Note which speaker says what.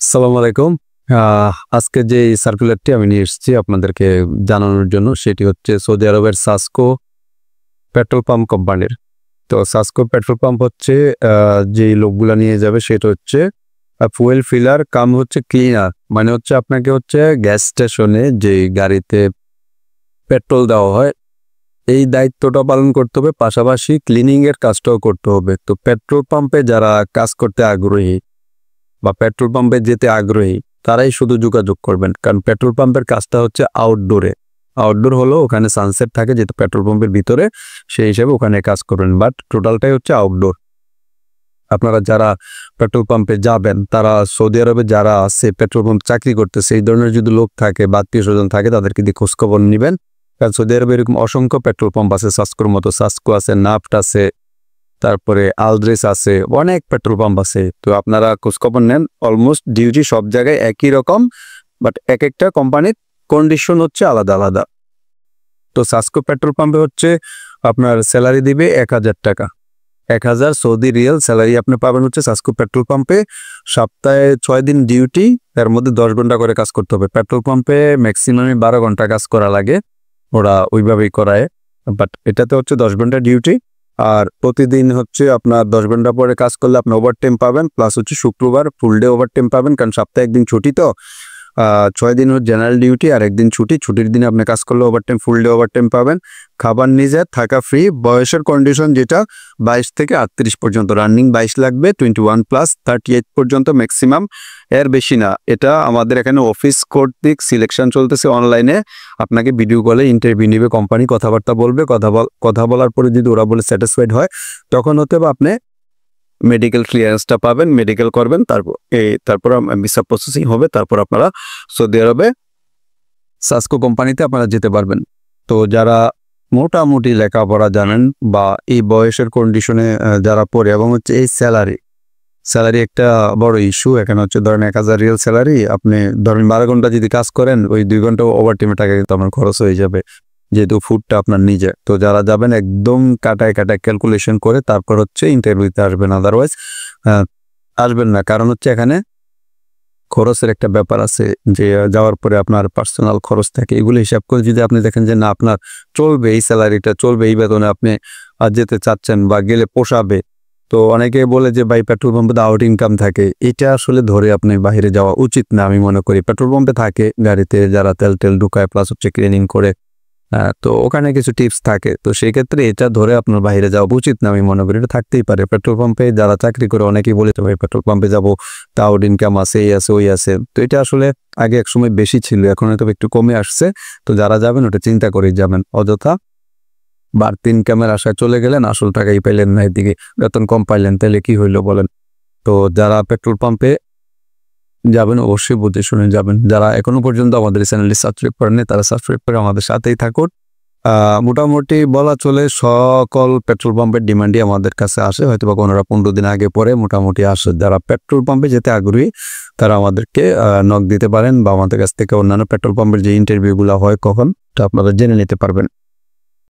Speaker 1: আসসালামু আলাইকুম। আজকে যে সার্কুলারটি আমি নিয়ে এসেছি আপনাদেরকে জানানোর জন্য সেটি হচ্ছে সৌদি আরবের সাসকো পেট্রোল পাম্প কোম্পানির। তো সাসকো পেট্রোল পাম্প হচ্ছে যেই লোকগুলা নিয়ে যাবে সেটা হচ্ছে ফুয়েল ফিলার কাম হচ্ছে ক্লিনার, মানে হচ্ছে আপনাকে হচ্ছে গ্যাস স্টেশনে যে গাড়িতে পেট্রোল দেওয়া হয় এই দায়িত্বটা পালন করতে হবে, পাশাপাশি ক্লিনিং এর কাজটাও করতে হবে। তো পেট্রোল পাম্পে যারা কাজ করতে আগ্রহী বা পেট্রোল পাম্পে যেতে আগ্রহী তারাই শুধু যোগাযোগ করবেন, কারণ পেট্রোল পাম্পের কাজটা হচ্ছে আউটডোরে। আউটডোর হলো ওখানে সানসেট থাকে, যেহেতু পেট্রোল পাম্পের ভিতরে সেই হিসেবে ওখানে কাজ করবেন, বাট টোটালটাই হচ্ছে আউটডোর। আপনারা যারা পেট্রোল পাম্পে যাবেন তারা সৌদি আরবে যারা আছে পেট্রোল পাম্প চাকরি করতেছে এই ধরনের যদি লোক থাকে বা আত্মীয় স্বজন থাকে তাদেরকে দিয়ে খোঁজখবর নেবেন, কারণ সৌদি আরবে এরকম অসংখ্য পেট্রোল পাম্প আছে। সাসকোর মতো সাসকো আছে, নাফট আছে, তারপরে আলদ্রেস আছে, অনেক পেট্রোল পাম্প আছে। তো আপনারা খোঁজখবর নেন। অলমোস্ট ডিউটি সব জায়গায় একই রকম, বাট এক একটা কোম্পানির কন্ডিশন হচ্ছে আলাদা আলাদা। তো সাসকো পেট্রোল পাম্পে হচ্ছে আপনার স্যালারি দিবে 1000 টাকা, 1000 সৌদি রিয়াল স্যালারি আপনি পাবেন হচ্ছে সাসকো পেট্রোল পাম্পে। সপ্তাহে 6 দিন ডিউটি, তার মধ্যে 10 ঘন্টা করে কাজ করতে হবে। পেট্রোল পাম্পে ম্যাক্সিমামে 12 ঘন্টা কাজ করা লাগে, ওরা ওইভাবেই করায়, বাট এটাতে হচ্ছে 10 ঘন্টা ডিউটি। আর প্রতিদিন হচ্ছে আপনার 10 ঘন্টা পরে কাজ করলে আপনি ওভারটাইম পাবেন, প্লাস হচ্ছে শুক্রবার ফুল ডে ওভারটাইম পাবেন, কারণ সপ্তাহে একদিন ছুটি। তো 6 দিন হচ্ছে জেনারেল ডিউটি আর একদিন ছুটি। ছুটির দিনে আপনি কাজ করলে ওভারটাইম ফুল ডে ওভারটাইম পাবেন। খাবার নিজে, থাকা ফ্রি। বয়সের কন্ডিশন যেটা 22 থেকে 38 পর্যন্ত, রানিং 22 লাগবে, 21 প্লাস 38 পর্যন্ত ম্যাক্সিমাম, এর বেশি না। এটা আমাদের এখানে অফিস কর্তৃক সিলেকশন চলতেছে অনলাইনে। আপনাকে ভিডিও কলে ইন্টারভিউ নিবে কোম্পানি, কথাবার্তা বলবে। কথা বলার পরে যদি ওরা বলে স্যাটিসফাইড হয় তখন হতে বা আপনি মেডিকেল ক্লিয়ারেন্সটা পাবেন, মেডিকেল করবেন, তারপর ভিসা প্রসেসিং হবে, তারপর আপনারা সৌদি আরবে সাসকো কোম্পানিতে আপনারা যেতে পারবেন। তো যারা মোটামুটি লেখাপড়া জানেন বা এই বয়সের কন্ডিশনে যারা পড়ে, এবং হচ্ছে এই স্যালারি একটা বড় ইস্যু এখানে হচ্ছে, ধরেন 1000 রিয়াল স্যালারি, আপনি ধরেন 12 ঘন্টা যদি কাজ করেন ওই 2 ঘন্টা ওভারটাইমের টাকা কিন্তু আপনার খরচ হয়ে যাবে, যেহেতু ফুডটা আপনার নিজে। তো যারা যাবেন একদম কাটায় ক্যালকুলেশন করে তারপর হচ্ছে ইন্টারভিউতে আসবেন, আদারওয়াইজ আসবেন না। কারণ হচ্ছে এখানে খরচের একটা ব্যাপার আছে, যে যাওয়ার পরে আপনার পার্সোনাল খরচ থাকে, এগুলো হিসাব করে যদি আপনি দেখেন যে না আপনার চলবে, এই স্যালারিটা চলবে, এই বেতনে আপনি যেতে চাচ্ছেন বা গেলে পোষাবে। তো অনেকে বলে যে ভাই পেট্রোল পাম্পে আউট ইনকাম থাকে, এটা আসলে ধরে আপনি বাইরে যাওয়া উচিত না। আমি মনে করি পেট্রোল পাম্পে থাকে গাড়িতে যারা তেল ঢুকায়, প্লাস হচ্ছে ক্লিনিং করে, তো ওখানে কিছু টিপস থাকে। তো সেই ক্ষেত্রে এটা ধরে আপনার বাইরে যাওয়া উচিত না, আমি মনে করি। এটা থাকতেই পারে পেট্রোল পাম্পে যারা চাকরি করে, অনেকেই বলে তো ভাই পেট্রোল পাম্পে যাবো, তাও ইনকাম আছে, এই আছে ওই আছে। তো এটা আসলে আগে এক সময় বেশি ছিল, এখন হয়তো একটু কমে আসছে। তো যারা যাবেন ওটা চিন্তা করেই যাবেন, অযথা বাড়তি ইনকামের আশায় চলে গেলেন, আসল টাকাই পাইলেন না, এদিকে বেতন কম পাইলেন, তাহলে কি হইলো বলেন। তো যারা পেট্রোল পাম্পে যাবেন অবশ্যই বুঝে শুনে যাবেন। যারা এখনো পর্যন্ত আমাদের চ্যানেলটি সাবস্ক্রাইব করেননি তারা সাবস্ক্রাইব করে আমাদের সাথেই থাকুন। মোটামুটি বলা চলে সকল পেট্রোল পাম্পের ডিমান্ডই আমাদের কাছে আসে, হয়তো বা 15 দিন আগে পরে মোটামুটি আসে। যারা পেট্রোল পাম্পে যেতে আগ্রহী তারা আমাদেরকে নক দিতে পারেন, বা আমাদের কাছ থেকে অন্যান্য পেট্রোল পাম্পের যে ইন্টারভিউগুলো হয় কখন তা আপনারা জেনে নিতে পারবেন।